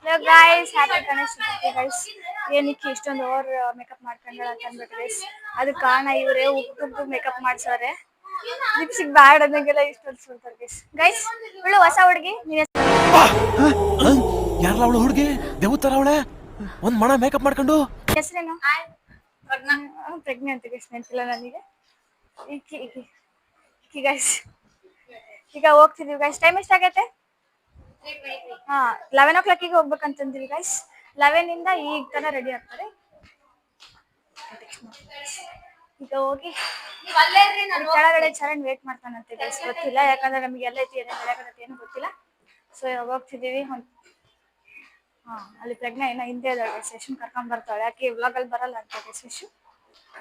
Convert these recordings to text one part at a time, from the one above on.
Hello guys, happy Ganesha Chaturthi guys. ಏನಕ್ಕೆ ಇಷ್ಟೊಂದು over makeup ಮಾಡ್ಕೊಂಡ್ರೆ ಅಂತ ಅಂದ್ಬಿಟ್ಟು ಗೈಸ್, ಅದಕ್ಕೆ ಕಾರಣ ಇವರೇ ಉಪ್ಪು ಮೇಕಪ್ ಮಾಡ್ಸೋರೆ. ಲಿಪ್ಸ್ಟಿಕ್ ಬ್ಯಾಡ್ ಅನ್ನಂಗೆಲ್ಲ ಇಷ್ಟೊಂದು ಸುಳ್ತಾರೆ ಗೈಸ್. ಗೈಸ್ ಇವಳು ಹೊಸ ಹುಡುಗಿ, ಯಾರಲ್ಲ ಅವಳು ಹುಡುಗಿ? ದೇವತರ ಅವಳೆ ಒಂದ್ ಮಣ ಮೇಕಪ್ ಮಾಡ್ಕೊಂಡು. ಹೆಸರೇನು? ಪ್ರೆಗ್ನೆಂಟ್ ಗೈಸ್, ನೆನಪಿಲ್ಲ ನನಗೆ. ಗೈಸ್ ಈಗ ಹೋಗ್ತಿದೀವಿ ಗೈಸ್. ಟೈಮ್ ಎಷ್ಟಾಗೈತೆ? 11 o'clock ಹೋಗ್ಬೇಕಂತಂದ್ರಿ ಗೈಸ್. 11 ಇಂದ ಈಗ ತರ ರೆಡಿ ಆಗ್ತಾರೆ. ಈಗ ಹೋಗಿ ಕೆಳಗಡೆ ಚರಣ್ ವೇಟ್ ಮಾಡ್ತಾನಂತೆ ಗೈಸ್. ಗೊತ್ತಿಲ್ಲ, ಯಾಕಂದ್ರೆ ನಮ್ಗೆ ಎಲ್ಲ ಐತಿ ಏನು ಗೊತ್ತಿಲ್ಲ. ಸೊ ಹೋಗ್ತಿದೀವಿ. ಅಲ್ಲಿ ಪ್ರಜ್ಞಾ ಏನೋ ಹಿಂದೆ ಇದ್ದಾಳೆ, ಸೆಷನ್ ಕರ್ಕೊಂಡ್ ಬರ್ತಾಳೆ. ಯಾಕೆ ವ್ಲಾಗ್ ಅಲ್ಲಿ ಬರಲ್ಲ ಅಂತ ಗೈಸ್.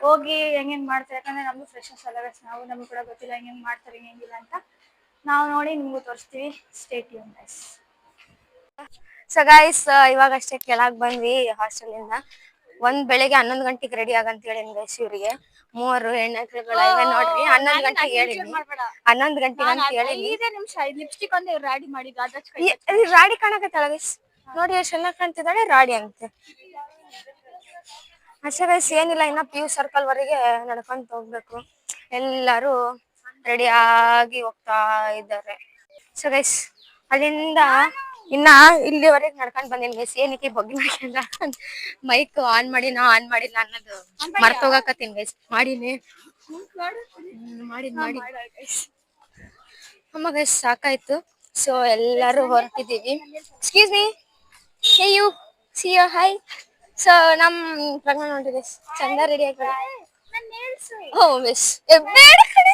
ಹೋಗಿ ಹೆಂಗ್ ಮಾಡ್ತಾರೆ, ಯಾಕಂದ್ರೆ ನಮ್ದು ಫ್ರೆಶರ್ಸ್ ಅಲ್ಲ ಗೈಸ್. ನಮ್ಗೆ ಕೂಡ ಗೊತ್ತಿಲ್ಲ ಹೆಂಗ್ ಮಾಡ್ತಾರೆ ಹೆಂಗಿಲ್ಲ ಅಂತ. ನಾವು ನೋಡಿ ನಿಮ್ಗೂ ತೋರಿಸ್ತೀವಿ. Stay tune guys. So guys, ಇವಾಗ ಅಷ್ಟೇ ಕೆಳಗ್ ಬಂದ್ವಿ ಹಾಸ್ಟೆಲ್ ಇಂದ. ಬೆಳಿಗ್ಗೆ 11 ಗಂಟೆಗೆ ರೆಡಿ ಆಗಂತ ಹೇಳಿನಿ ಗೈಸ್. ಇವ್ರಿಗೆ 3 ಹೆಣ್ಮಕ್ಳುಗಳು ಇವೆ ನೋಡ್ರಿ. 11 ಗಂಟೆಗೆ ಹೇಳಿನಿ, 11 ಗಂಟೆಗೆ ಅಂತ ಹೇಳಿನಿ. 5 ನಿಮಿಷ ಲಿಪ್ಸ್ಟಿಕ್ ಒಂದೇ ರಾಡಿ ಮಾಡಿದ್ದು, ರಾಡಿ ಕಾಣಕತ್ತಲ್ಲ ಗೈಸ್. ನೋಡಿ ಎಷ್ಟು ಚೆನ್ನಾಗಿ ಕಾಣ್ತಿದ್ದಾಳೆ, ರಾಡಿ ಅಂತೆ ಅಷ್ಟೇ ಗೈಸ್. ಏನಿಲ್ಲ, ಇನ್ನ PU ಸರ್ಕಲ್ ವರೆಗೆ ನಡ್ಕೊಂತ ಹೋಗ್ಬೇಕು. ಎಲ್ಲಾರು ರೆಡಿ ಆಗಿ ಹೋಗ್ತಾ ಇದ್ದಾರೆ. ಸೊ ಗೈಸ್, ಅಲ್ಲಿಂದ ಇನ್ನ ಇಲ್ಲಿವರೆಗೆ ನಡ್ಕೊಂಡ್ ಬಂದಿನಿ ಗೈಸ್. ಏನಕ್ಕೆ ಬಗ್ಗಿ ಮೈಕ್ ಆನ್ ಮಾಡಿ ಆನ್ ಮಾಡಿಲ್ಲ ಅನ್ನೋದು ಮರ್ತೋಗಕತ್ತೀನಿ ಗೈಸ್. ಮಾಡಿನಿ ಅಮ್ಮ ಗೈಸ್, ಸಾಕಾಯ್ತು. ಸೊ ಎಲ್ಲಾರು ಹೊರಟಿದೀವಿ. Excuse me, hey you see you hi. So ನಮ್ ಪ್ರಜ್ಞಾ ನೋಡ್ರಿ ಗೈಸ್, ಚಂದ ರೆಡಿ ಆಗಿ. ಓ ಮಿಸ್ ಬೇಡ ಕಡೆ.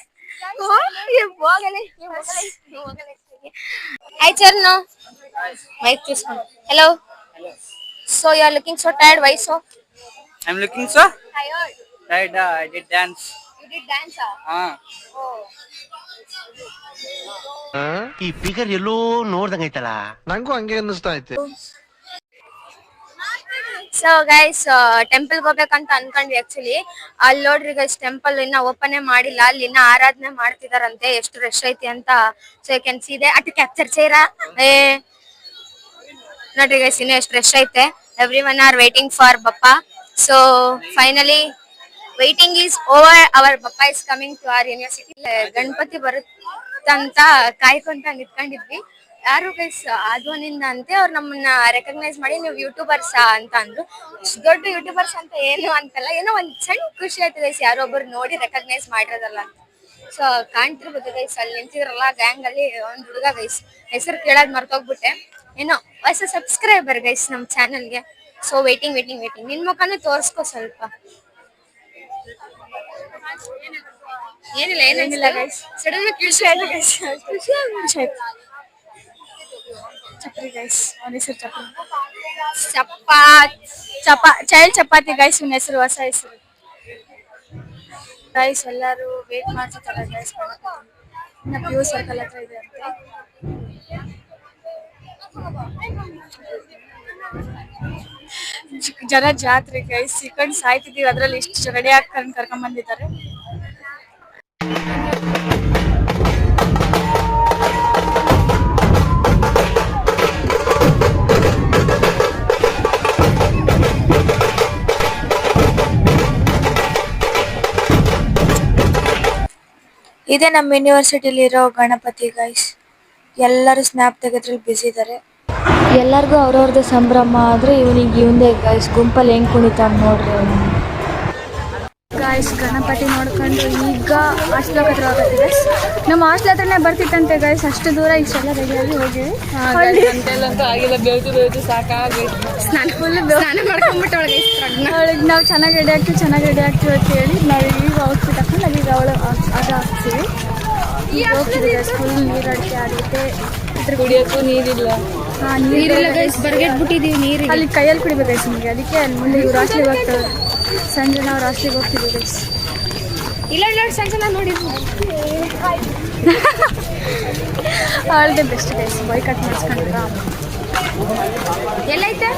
Hi Charno. Mic తీసుకోండి. Hello. So you are looking so tired. Why so? I'm looking so Tired. tired. I did dance. You did dance? Oh. ಈ figure ಎಲ್ಲೋ ನೋಡ್ದಂಗ ಐತಲ್ಲ, ನಂಗೂ ಹಂಗೆ ಅನ್ನಿಸ್ತಾ ಐತೆ. ಸೊ ಗೈಸ್, ಟೆಂಪಲ್ ಹೋಗ್ಬೇಕಂತ ಅನ್ಕೊಂಡ್ವಿ ಆಕ್ಚುಲಿ. ಅಲ್ಲಿ ನೋಡ್ರಿ ಗೈಸ್, ಟೆಂಪಲ್ ಇನ್ನ ಓಪನ್ ಮಾಡಿಲ್ಲ. ಅಲ್ಲಿ ಇನ್ನ ಆರಾಧನೆ ಮಾಡ್ತಿದಾರಂತೆ. ಎಷ್ಟು ರಶ್ ಐತಿ ಅಂತ. So you can see they at capture ಚೇರ. ನೋಡ್ರಿ ಗೈಸ್, ಇನ್ನ ಎಷ್ಟು ರಶ್ ಐತೆ. Everyone are waiting for Bappa. So finally waiting is over. Our Bappa is coming to our university. Ganapati ಬರುತ್ತಂತ ಕಾಯ್ಕೊಂತ ನಿಂತ್ಕೊಂಡಿದ್ವಿ. ಯಾರು ಗೈಸ್ ಆದ್ವನಿಂದ ಅಂತೆ. ಅವ್ರು ನಮ್ಮನ್ನ ರೆಕಗ್ನೈಸ್ ಮಾಡಿ ನೀವು ಯೂಟ್ಯೂಬರ್ಸ್ ಅಂತ ಅಂದ್ರು. ದೊಡ್ಡ ಯೂಟ್ಯೂಬರ್ಸ್ ಅಂತ ಏನು ಅಂತಲ್ಲ, ಏನೋ ಒಂದ್ ಸಣ್ಣ ಖುಷಿ ಆಯ್ತು ಗೈಸ್, ಯಾರೊಬ್ರು ನೋಡಿ ರೆಕಗ್ನೈಸ್ ಮಾಡಿರೋದಲ್ಲ ಅಂತ. ಸೊ ಕಾಣ್ತಿರ್ಬೋದು ಗೈಸ್, ಅಲ್ಲಿ ನಿಂತಿದ್ರಲ್ಲ ಗ್ಯಾಂಗ್ ಅಲ್ಲಿ ಒಂದ್ ಹುಡುಗ ಗೈಸ್, ಹೆಸರು ಕೇಳೋದ್ ಮರ್ತೋಗ್ಬಿಟ್ಟೆ. ಏನೋ ಹೊಸ ಸಬ್ಸ್ಕ್ರೈಬರ್ ಗೈಸ್ ನಮ್ ಚಾನಲ್ಗೆ. ಸೊ ವೇಟಿಂಗ್ ನಿನ್ ಮುಖಾನು ತೋರ್ಸ್ಕೊ ಸ್ವಲ್ಪ. ಏನಿಲ್ಲ ಗೈಸ್, ಸಡನ್ ಖುಷಿ ಆಯ್ತು ಗೈಸ್. ಖುಷಿ ಆಯ್ತು. ಚಪ್ರಿ ಗೈಸ್, ಅವನ ಹೆಸರು ಚೈಲ್ಡ್ ಚಪಾತಿ ಗೈಸ್. ಇವನ ಹೆಸರು ಹೊಸ ಹೆಸರು ಗೈಸ್. ಎಲ್ಲರೂ ವೇಟ್ ಮಾಡ್ತಿರ್ತಾರೆ ಗೈಸ್. ಇನ್ನ PU ಸರ್ಕಲ್ ಹತ್ರ ಇದೆ ಅಂತ. ಜನ ಜಾತ್ರೆ ಗೈಸ್, ಸಿಕ್ಕೊಂಡು ಸಾಯ್ತಿದೀವಿ. ಅದ್ರಲ್ಲಿ ಇಷ್ಟು ರೆಡಿ ಹಾಕೊಂಡು ಕರ್ಕೊಂಡ್ ಬಂದಿದ್ದಾರೆ. ಇದೇ ನಮ್ಮ ಯೂನಿವರ್ಸಿಟಿಲಿ ಇರೋ ಗಣಪತಿ ಗೈಸ್. ಎಲ್ಲರೂ ಸ್ನ್ಯಾಪ್ ತೆಗೆದ್ರಲ್ಲಿ ಬಿಸಿ ಇದ್ದಾರೆ. ಎಲ್ಲರಿಗೂ ಅವ್ರವ್ರದ್ದು ಸಂಭ್ರಮ. ಆದ್ರೆ ಇವಂದೇ ಗೈಸ್, ಗುಂಪಲ್ಲಿ ಹೆಂಗ್ ಕುಣಿತಾನೆ ನೋಡ್ರಿ ಗೈಸ್. ಗಣಪತಿ ನೋಡ್ಕೊಂಡು ಈಗ ಹಾಸ್ಟೆಲ್ ಹತ್ರ ಹೋಗತ್ತಿದೆ. ನಮ್ಮ ಹಾಸ್ಟೆಲ್ ಹತ್ರನೇ ಬರ್ತಿತ್ತಂತೆ ಗೈಸ್. ಅಷ್ಟು ದೂರ ಇಷ್ಟೆಲ್ಲ ರೆಡಿಯಾಗಿ ಹೋಗಿವಿ. ಬೆಳೆದು ಸಾಕಾಗಿ ಸ್ನಾನ ಮಾಡ್ಕೊಂಡ್ಬಿಟ್ಟು ಅವಳಿಗೆ ನಾವು ಚೆನ್ನಾಗಿ ರೆಡಿ ಆಗ್ತೀವಿ ಅಂತ ಹೇಳಿ ನಾವು ಈಗ ಔಟ್ಫಿಟ್ ಹಾಕೊಂಡು ನಾವೀಗ ಅವಳು ಅದು ಹಾಕ್ತೀವಿ. ಈಗ ಹೋಗ್ತಿದ್ದೀವಿ. ಫುಲ್ ನೀರು ಅಡಿಕೆ ಆಗುತ್ತೆ. ಕುಡಿಯೋಕ್ಕೂ ನೀರಿಲ್ಲ. ನೀರಿಲ್ಲ ಗೈಸ್, ಬರ್ಗೆಟ್ಬಿಟ್ಟಿದೀವಿ ನೀರು. ಅಲ್ಲಿ ಕೈಯಲ್ಲಿ ಕುಡಿಬೇಕು ಗೈಸ್ ನಿಮಗೆ. ಅದಕ್ಕೆ ಮುಂದೆ ಇವ್ರು ಹಾಸ್ಟೆಲ್ಗೆ ಹೋಗ್ತಾರೆ. ಸಂಜೆ ನಾವು ಹಾಸ್ಟೆಲ್ಗೆ ಹೋಗ್ತಿದ್ದೀವಿ ಗೈಸ್. ಇಲ್ಲ ಸಂಜೆ ನೋಡಿದ್ವಿ. ಅವಳದೇ ಬೆಸ್ಟ್ ಗೈಸ್. ಬಾಯ್ ಕಟ್ ಮಾಡಿಸ್ಕೊಂಡ್ರ ಎಲ್ಲೈತೆ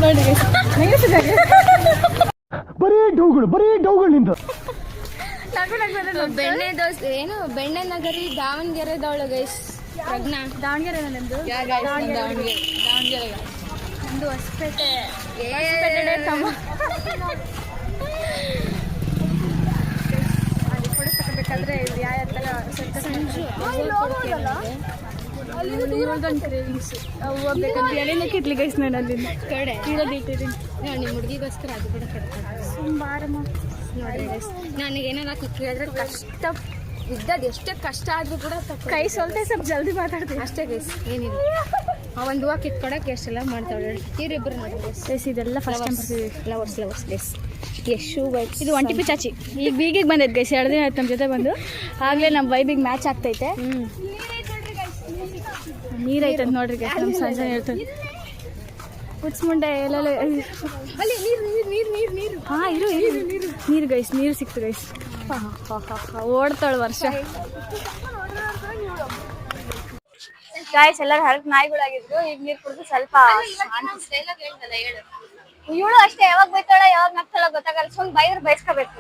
ನೋಡಿ ಗೈಸ್. ಬರೀ ಡೌಗಳು ನಿಂದ. ಬೆಣ್ಣೆ ದೋಸೆ ಏನು ಬೆಣ್ಣೆ ನಗರಿ ದಾವಣಗೆರೆದವಳು ಗೈಸ್ ಪ್ರಜ್ಞಾ. ದಾವಣಗೆರೆ ನಂದು ದಾವಣಗೆರೆ ನಂದು ಹೊಸಪೇಟೆ ಅಲ್ಲಿ ಫೋಟೋ ತಗೋಬೇಕಾದ್ರೆ ಯಾವ ಥರ ಹೋಗ್ಬೇಕಂತ ಎಲ್ಲಿಂದ ಕಿತ್ಲಿ ಗೈಸ್ ನಾನು ಅಲ್ಲಿಂದ ಕಡೆ ಇರೋದಿಟ್ಟಿದ್ದೀನಿ ನಿಮ್ಮ ಹುಡುಗಿಗೋಸ್ಕರ ಅದು ಕೂಡ ಕಟ್ತಾರೆ ಸುಂಬಾರಮ್ಮ ನೋಡ್ರಿ ಗೈಸ್ ನನಗೇನಾರ ಕೇಳಿದ್ರೆ ಕಷ್ಟ ಇದ್ದದ್ದು ಎಷ್ಟೇ ಕಷ್ಟ ಆದ್ರೂ ಕೂಡ ಕೈ ಸೋಲ್ತೆ ಸ್ವಲ್ಪ ಜಲ್ದಿ ಮಾತಾಡ್ತೀನಿ ಅಷ್ಟೇ ಗೈಸ್ ಏನಿಲ್ಲ ಒಂದು ಹೂವು ಕಿತ್ಕೊಡಕ್ಕೆ ಎಷ್ಟೆಲ್ಲ ಮಾಡ್ತಾಳೆ ಇವರಿಬ್ಬರು ನೋಡಿ ಗೈಸ್ ಇದೆಲ್ಲ ಫಸ್ಟ್ ಟೈಮ್ ಬರ್ತೀವಿ ಲವರ್ಸ್ ಗೈಸ್ ಎಷ್ಟು ಇದು ಒಂಟಿ ಪಿಚಾಚಿ ಈಗ ಬೀಗಿಗೆ ಬಂದೈತೆ ಗೈಸ್ 2 ದಿನ ಆಯ್ತು ನಮ್ಮ ಜೊತೆ ಬಂದು ಆಗಲೇ ನಮ್ಮ ವೈಬಿಗೆ ಮ್ಯಾಚ್ ಆಗ್ತೈತೆ ನೀರೈತೆ ಅಂತ ನೋಡ್ರಿ ಗೈಸ್ ನಮ್ಮ ಸಂಜೆ ಹೇಳ್ತಾರೆ ಕುಚ್ಮುಂಡೆ ಎಲ್ಲೆಲ್ಲ ಹಾಂ ನೀರು ಗೈಸ್ ನೀರು ಸಿಕ್ತು ಗೈಸ್ ಓಡ್ತಾಳು ವರ್ಷ ಗಾಯ್ಸ್ ಎಲ್ಲರೂ ಹರಕ್ ನಾಯಿಗಳಾಗಿದ್ರು ಈಗ ನೀರು ಕುಡಿದು ಸ್ವಲ್ಪ ಇವಳು ಅಷ್ಟೇ ಯಾವಾಗ ಬೈತಾಳ ಯಾವಾಗ ನಗ್ತಾಳ ಗೊತ್ತಾಗಲ್ಲ ಸುಮ್ಮನೆ ಬೈದ್ರೆ ಬಯಸ್ಕೋಬೇಕು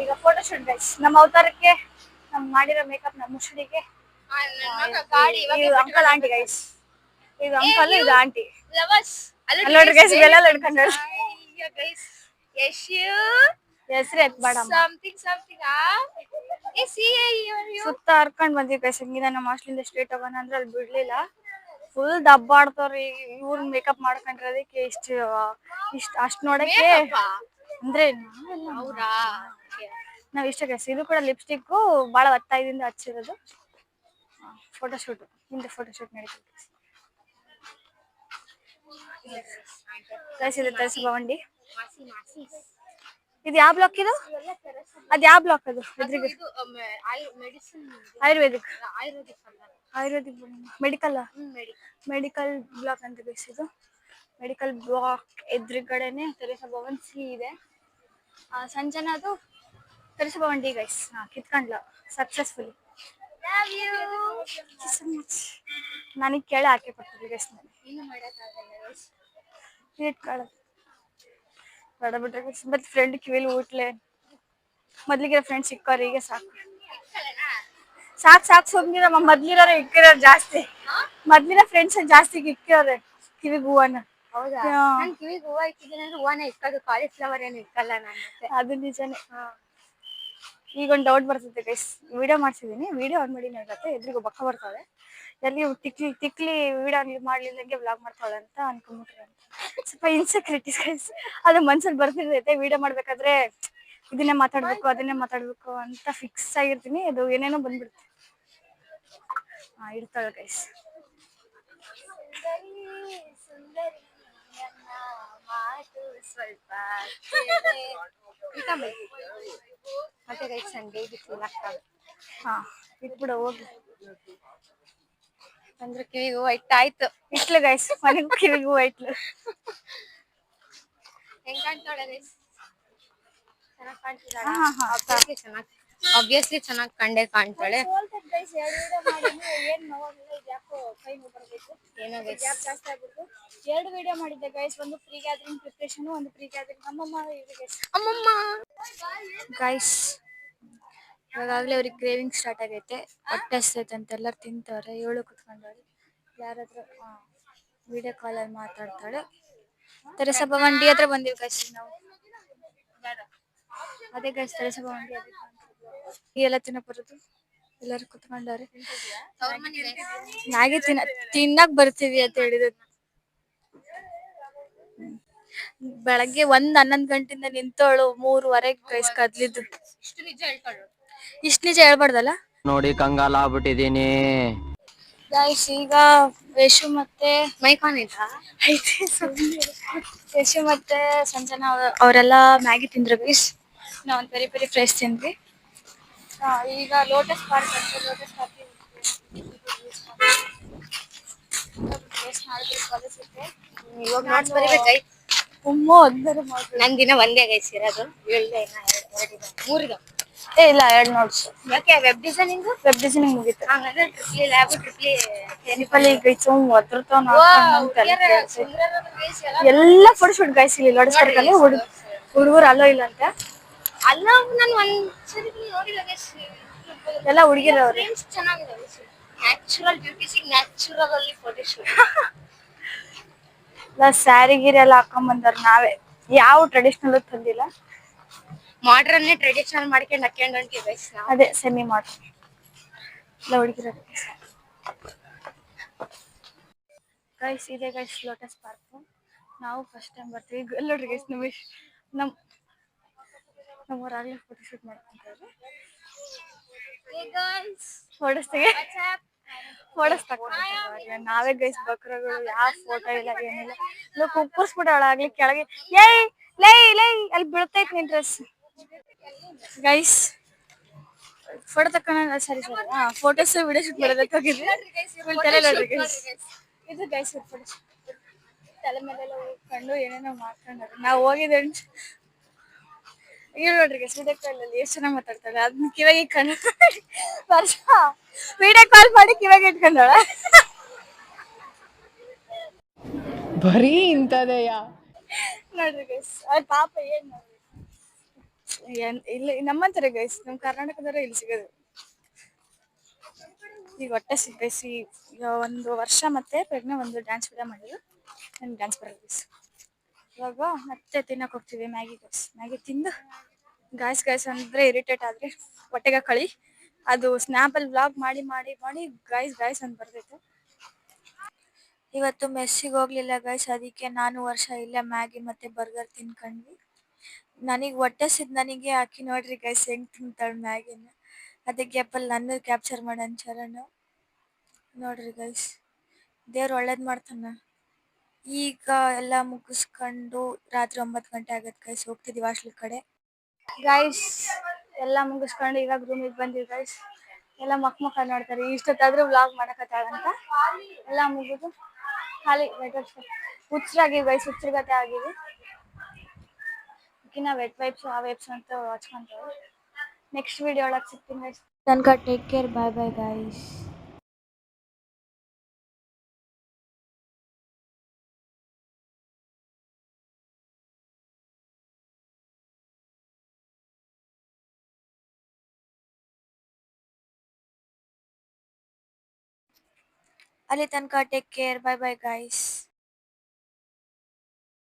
ಈಗ ಫೋಟೋ ಶೂಟ್ ಗೈಸ್ ನಮ್ಮ ಅವತಾರಕ್ಕೆ ನಮ್ ಮಾಡಿರೋ ಮೇಕಪ್ ನಮ್ಮ ಮುಸುಡಿಗೆ ಅಂಕಲ್ ಆಂಟಿ ಗೈಸ್ ಇದು ಅಂಕಲ್ ಇದು ಆಂಟಿ ನೋಡ್ರಿ ಗೈಸ್ ಬೆಲ್ಲ ಹಿಡ್ಕೊಂಡು ಹೆಸ್ರು ಎತ್ಬೇಡ ಸುತ್ತ ಹರ್ಕೊಂಡ್ ಬಂದಿವಿ ಗೈಸ್ ಹಂಗಿದ ನಮ್ಮ ಹಾಸ್ಟೆಲಿಂದ ಸ್ಟ್ರೇಟ್ ಹೋಗೋಣ ಅಂದ್ರೆ ಅಲ್ಲಿ ಬಿಡ್ಲಿಲ್ಲ ಫುಲ್ ದಬ್ಬಾಡ್ತವ್ರಿ ಇವ್ರ ಮೇಕಪ್ ಮಾಡ್ಕೊಂಡಿರೋದಕ್ಕೆ ಇಷ್ಟ ಅಷ್ಟ್ ನೋಡಕ್ಕೆ ಅಂದ್ರೆ ನಾವ್ ಇಷ್ಟ ಗೈಸ್ ಇದು ಕೂಡ ಲಿಪ್ಸ್ಟಿಕ್ ಬಹಳ ಒತ್ತಾಯದಿಂದ ಹಚ್ಚಿರೋದು ಫೋಟೋ ಶೂಟ್ ಹಿಂದೆ ಫೋಟೋ ಶೂಟ್ ನಡೀತದೆ ಗೈಸ್ ಇದು ತರಿಸಿ ಭವಂಡಿ ಇದು ಯಾವ ಬ್ಲಾಕ್ ಇದು ಅದ್ ಯಾವ ಬ್ಲಾಕ್ ಅದು ಎದುರಿಗೆ ಆಯುರ್ವೇದಿಕ್ ಮೆಡಿಕಲ್ ಬ್ಲಾಕ್ ಅಂತ ಗೈಸ್ ಇದು ಮೆಡಿಕಲ್ ಬ್ಲಾಕ್ ಎದುರುಗಡೆನೆ ತೆರೆಸಾ ಭವನ್ ಸಿ ಇದೆ ಸಂಜನಾ ಅದು ತೆರೆಸಾ ಭವನ್ ಡಿ ಗೈಸ್ ಕಿತ್ಕೊಂಡ್ಲ ಸಕ್ಸಸ್ಫುಲಿ ನನಗೆ ಕೇಳಿ ಹಾಕಿ ಕೊಡ್ತೀವಿ ಗೈಸ್ ಇಟ್ಕೊಳ್ಳೋದು ಬೇಡ ಬಿಟ್ರೆ ಮತ್ತೆ ಫ್ರೆಂಡ್ ಕಿವಿಲಿ ಊಟ್ಲೆ ಮೊದ್ಲಿಗೆ ಫ್ರೆಂಡ್ ಸಿಕ್ಕೋರು ಈಗ ಸಾಕು ಸುಮ್ನಿರ ಮೊದ್ಲಿರೋರು ಇಕ್ಕಿರೋರು ಜಾಸ್ತಿ ಮೊದ್ಲಿನ ಫ್ರೆಂಡ್ಸ್ ಜಾಸ್ತಿ ಇಕ್ಕಿರೋರೆ ಕಿವಿಗೆ ಹೂವನ್ನ ಹೌದಾ ನಾನು ಕಿವಿಗೆ ಹೂವ ಇಕ್ಕಿದ್ದೀನಿ ಅಂದ್ರೆ ಹೂವನೇ ಇಕ್ಕೋದು ಕಾಲಿಫ್ಲವರ್ ಏನು ಇಕ್ಕಲ್ಲ ನಾನು ಅದು ನಿಜಾನೇ ಈಗ ಒಂದು ಡೌಟ್ ಬರ್ತದೆ ಗೈಸ್ ವಿಡಿಯೋ ಮಾಡ್ಸಿದೀನಿ ವಿಡಿಯೋ ಆನ್ ಮಾಡಿ ನೋಡತ್ತೆ ಎದುರಿಗೆ ಬಕ್ಕ ಬರ್ತಾಳೆ ಎಲ್ಲಿ ತಿಕ್ಲಿ ವಿಡಿಯೋ ಮಾಡ್ಲಿಲ್ಲಂಗೆ ವ್ಲಾಗ್ ಮಾಡ್ತಾಳೆ ಅಂತ ಅನ್ಕೊಂಡ್ಬಿಟ್ರೆ ಸ್ವಲ್ಪ ಇನ್ಸೆಕ್ಯೂರಿಟೀಸ್ ಗೈಸ್ ಅದು ಮನ್ಸಲ್ಲಿ ಬರ್ತಿರ್ತೈತೆ ವಿಡಿಯೋ ಮಾಡ್ಬೇಕಾದ್ರೆ ಇದನ್ನೇ ಮಾತಾಡ್ಬೇಕು ಅಂತ ಫಿಕ್ಸ್ ಆಗಿರ್ತೀನಿ ಅದು ಏನೇನೋ ಬಂದ್ಬಿಡುತ್ತೆ ಇಡ್ತಾಳೆ ಗೈಸ್ ಮತ್ತೆ ಗೈಸ್ ಸಂಡೇ ಫೀಲ್ ಆಗ್ತದೆ ಇಟ್ಬಿಡ ಹೋಗಿ ಅಂದ್ರೆ ಕಿವಿಗೆ ಹೂವ ಇಟ್ಟಾಯ್ತು ಇಟ್ಲು ಗೈಸ್ ಮನೆಗೂ ಕಿವಿಗೆ ಹೂವ ಇಟ್ಲು ಹೆಂಗ್ ಕಾಣ್ತಾಳೆ ಗೈಸ್ ಚೆನ್ನಾಗಿ ಕಾಣ್ತಿದ್ದಾಳೆ ಆಬ್ವಿಯಸ್ಲಿ ಚೆನ್ನಾಗಿ ಕಂಡೇ ಕಾಣ್ತಾಳೆ ಏನೋ ಜಾಸ್ತಿ ಆಗ್ಬಿಟ್ಟು 2 ವಿಡಿಯೋ ಮಾಡಿದ್ದೆ ಗೈಸ್ ಒಂದು ಪ್ರೀ ಗ್ಯಾದರಿಂಗ್ ಪ್ರಿಪರೇಷನ್ ಒಂದು ಪ್ರೀ ಗ್ಯಾದರಿಂಗ್ ಅಮ್ಮಮ್ಮ ಗೈಸ್ ಇವಾಗಲೇ ಅವ್ರಿಗೆ ಕ್ರೇವಿಂಗ್ ಸ್ಟಾರ್ಟ್ ಆಗೈತೆ ಹೊಟ್ಟೆ ಹಸ್ತೈತೆ ಅಂತ ಎಲ್ಲರೂ ತಿಂತವ್ರೆ ಇವಳು ಕುತ್ಕೊಂಡವ್ರೆ ಯಾರಾದ್ರೂ ವಿಡಿಯೋ ಕಾಲಲ್ಲಿ ಮಾತಾಡ್ತಾಳೆ ತೆರೆಸಾ ಭವನ್ ಡಿ ಹತ್ರ ಬಂದಿವಿ ಗೈಸ್ ನಾವು ಅದೇ ಗೈಸ್ ತೆರೆಸಾ ಭವನ್ ಡಿ ಎಲ್ಲ ತಿನ್ನಕ್ ಬರೋದು ಎಲ್ಲರೂ ಕುತ್ಕೊಂಡವ್ರೆ ಮ್ಯಾಗಿ ತಿನ್ನಕ್ ಬರ್ತೀವಿ ಅಂತ ಹೇಳಿದ್ರು ಬೆಳಗ್ಗೆ 11 ಗಂಟೆಯಿಂದ ನಿಂತೋಳು 3:30 ಗೈಸ್ ಕದ್ಲಿದ್ದು ಇಷ್ಟು ನಿಜ ಹೇಳ್ಬಾರ್ದಲ್ಲ ನೋಡಿ ಕಂಗಾಲ ಆಗ್ಬಿಟ್ಟಿದೀನಿ ಗೈಸ್ ಈಗ ಯಶು ಮತ್ತೆ ಮೈಕಾನ್ ಇದ್ದ ಯಶು ಮತ್ತೆ ಸಂಜನಾ ಅವರೆಲ್ಲ ಮ್ಯಾಗಿ ತಿಂದ್ರು ಗೈಸ್ ನಾವು ಒಂದು ಪೆರಿ ಫ್ರೆಶ್ ತಿಂದ್ವಿ ಈಗ ಲೋಟಸ್ ಪಾರ್ಕ್ ಅಂತ ಲೋಟಸ್ ಪಾರ್ಕ್ ಇವಾಗ ನೋಟ್ಸ್ ಬರಿಬೇಕಾಯ್ತು ನನ್ ದಿನ ಒಂದೇ ಗೈಸ್ ಇರೋದು 3 ಇಲ್ಲ 2 ನೋಟ್ಸ್ ಯಾಕೆ ವೆಬ್ ಡಿಸೈನಿಂಗ್ ಮುಗೀತು ಹಂಗಂದ್ರೆ ಟ್ರಿಪ್ಲಿ ಲ್ಯಾಬ್ ಟ್ರಿಪ್ಲಿ ಎಲ್ಲ ಫೋಟೋ ಶೂಟ್ ಗೈಸ್ ಇಲ್ಲಿ ಲೋಟಸ್ ಪಾರ್ಕ್ ಅಲ್ಲಿ ಹುಡುಗರು ಅಲ್ಲೋ ಇಲ್ಲ ಅಂತ ಅಲ್ಲ ನಾನು ಒಂದ್ಸರಿ ನೋಡಿಲ್ಲ guys. ಎಲ್ಲ ಹುಡುಗಿರವ್ರೆ. ಫ್ರೇಮ್ಸ್ ಚೆನ್ನಾಗಿದಾವೆ ನ್ಯಾಚುರಲ್ ಬ್ಯೂಟಿಸಿಗೆ ನ್ಯಾಚುರಲ್ ಅಲ್ಲಿ ಫೋಟೋ ಶೂಟ್. ಎಲ್ಲ ಸ್ಯಾರಿ ಗೀರಿ ಎಲ್ಲ ಹಾಕೊಂಡ್ ಬಂದಾರ. ನಾವೇ ಯಾವ ಟ್ರೆಡಿಷನಲ್ ತಂದಿಲ್ಲ, ಮಾಡ್ರನ್ನೇ ಟ್ರೆಡಿಷನಲ್ ಮಾಡ್ಕೊಂಡು ಹಾಕೊಂಡು ಹೊಂಟಿವಿ ಗೈಸ್ ನಾವು. ಅದೇ ಸೆಮಿ ಮಾಡ್ತೀವಿ ಎಲ್ಲ ಹುಡುಗಿರೋದು. ಗೈಸ್ ಇದೆ ಗೈಸ್ ಲೋಟಸ್ ಪಾರ್ಕ್. ನಾವು ಫಸ್ಟ್ ಟೈಮ್ ಬರ್ತೀವಿ. ಎಲ್ಲ ನೋಡ್ರಿ ಗೈಸ್ ನಮ್ಮೂರಾಗ್ಲೇ ಫೋಟೋ ಶೂಟ್ ಮಾಡ್ಕೊಂತಾರೆ. ಫೋಟೋಸ್ ತಗೊಂಡು ನಾವೇ ಗೈಸ್ ಬಕ್ರಗಳು. ಯಾವ ಫೋಟೋ ಇಲ್ಲ ಏನಿಲ್ಲ. ನೀವು ಕುಕ್ಕರ್ಸ್ಬಿಟ್ಟು ಅವಳಾಗ್ಲಿ ಕೆಳಗೆ ಏಯ್ ಲೈ ಲೈ ಅಲ್ಲಿ ಬೀಳ್ತೈತ್ ನಿನ್ ಡ್ರೆಸ್. ಗೈಸ್ ಫೋಟೋ ತಕೊಂಡ ಸರಿ ಫೋಟೋಸ್ ವಿಡಿಯೋ ಶೂಟ್ ಮಾಡೋದಕ್ಕೆ ಹೋಗಿದ್ವಿ. ನೋಡ್ರಿ ಗೈಸ್ ಇದು ಗೈಸ್ ಫೋಟೋ ತಲೆ ಮೇಲೆಲ್ಲ ಹೋಗ್ಕೊಂಡು ಏನೇನೋ ಮಾಡ್ಕೊಂಡ್ರೆ ನಾವು ಹೋಗಿದ್ದೆ. ಈಗ ನೋಡ್ರಿ ಗೈಸ್ ವಿಡಿಯೋ ಕಾಲಲ್ಲಿ ಎಷ್ಟು ಚೆನ್ನಾಗಿ ಮಾತಾಡ್ತಾಳೆ. ಅದನ್ನ ಕಿವಿಗೆ ಇಟ್ಕೊಂಡು ವರ್ಷ ವಿಡಿಯೋ ಕಾಲ್ ಮಾಡಿ ಕಿವಿಗೆ ಇಟ್ಕೊಂಡಾಳ. ಬರೀ ಇಂಥದೆಯಾ ನೋಡ್ರಿ ಗೈಸ್ ಅವ್ರ ಪಾಪ ಏನ್ ನೋಡ್ರಿ ಇಲ್ಲಿ ನಮ್ಮಂತಾರೆ ಗೈಸ್. ನಮ್ ಕರ್ನಾಟಕದವ್ರೆ ಇಲ್ಲಿ ಸಿಗೋದು. ಈಗ ಹೊಟ್ಟೆ ಸಿಗ್ಗೈಸಿ ಈಗ 1 ವರ್ಷ ಮತ್ತೆ ಪ್ರೆಗ್ನೆ ಒಂದು ಡ್ಯಾನ್ಸ್ ವಿಡಿಯೋ ಮಾಡಿದ್ರು. ನನ್ಗೆ ಡ್ಯಾನ್ಸ್ ಬರೋದು ಗೈಸ್. ಇವಾಗ ಮತ್ತೆ ತಿನ್ನಕ್ ಹೋಗ್ತೀವಿ ಮ್ಯಾಗಿ ಗೈಸ್. ಮ್ಯಾಗಿ ತಿಂದು ಗಾಯ್ಸ್ ಅಂದ್ರೆ ಇರಿಟೇಟ್ ಆದ್ರೆ ಹೊಟ್ಟೆಗೆ ಕಳಿ ಅದು ಸ್ನ್ಯಾಪಲ್ಲಿ ವ್ಲಾಗ್ ಮಾಡಿ ಮಾಡಿ ಮಾಡಿ ಗಾಯ್ಸ್ ಅಂತ ಬರ್ತೈತೆ. ಇವತ್ತು ಮೆಸ್ಸಿಗೆ ಹೋಗ್ಲಿಲ್ಲ ಗೈಸ್. ಅದಕ್ಕೆ ನಾನು ವರ್ಷ ಇಲ್ಲೇ ಮ್ಯಾಗಿ ಮತ್ತೆ ಬರ್ಗರ್ ತಿನ್ಕೊಂಡ್ವಿ. ನನಗೆ ಹೊಟ್ಟೆ ಸಿದ್ ನನಗೆ ಹಾಕಿ ನೋಡ್ರಿ ಗೈಸ್ ಹೆಂಗ್ ತಿಂತಾಳೆ ಮ್ಯಾಗಿನ. ಅದಕ್ಕೆ ಗ್ಯಾಪಲ್ಲಿ ನನ್ನ ಕ್ಯಾಪ್ಚರ್ ಮಾಡೋಣ ಚರಣ. ನೋಡ್ರಿ ಗೈಸ್ ದೇವ್ರು ಒಳ್ಳೇದು ಮಾಡ್ತಾನ. ಈಗ ಎಲ್ಲ ಮುಗಿಸ್ಕೊಂಡು ರಾತ್ರಿ 9 ಗಂಟೆ ಆಗತ್ತೆ ಗೈಸ್. ಹೋಗ್ತಿದೀವಿ ಹಾಸ್ಟೆಲ್ ಕಡೆ ಗೈಸ್. ಎಲ್ಲ ಮುಗಿಸ್ಕೊಂಡು ಇವಾಗ ರೂಮಿಗೆ ಬಂದಿವಿ ಗೈಸ್. ಎಲ್ಲ ಮಕ್ಕ ನೋಡ್ತಾರೆ ಇಷ್ಟೊತ್ತಾದ್ರೂ ವ್ಲಾಗ್ ಮಾಡಕತ್ತಾಳಂತ. ಎಲ್ಲ ಮುಗಿದು ಖಾಲಿ ಹುಚ್ಚರಾಗಿವಿ ಗೈಸ್. ಹುಚ್ಚರಗತೆ ಆಗಿವಿ. ಇನ್ನ ವೆಟ್ ವೈಪ್ಸ್ ಆ ವೈಪ್ಸ್ ಅಂತ ಹಚ್ಕೊಂತಾವೆ. ನೆಕ್ಸ್ಟ್ ವಿಡಿಯೋ ಒಳಗೆ ಸಿಗ್ತೀನಿ ಗೈಸ್. ತನಕ ಟೇಕ್ ಕೇರ್. ಬಾಯ್ ಬಾಯ್ ಗೈಸ್. ಅಲ್ಲಿ ತನಕ ಟೇಕ್ ಕೇರ್. ಬಾಯ್ ಬಾಯ್ ಗೈಸ್.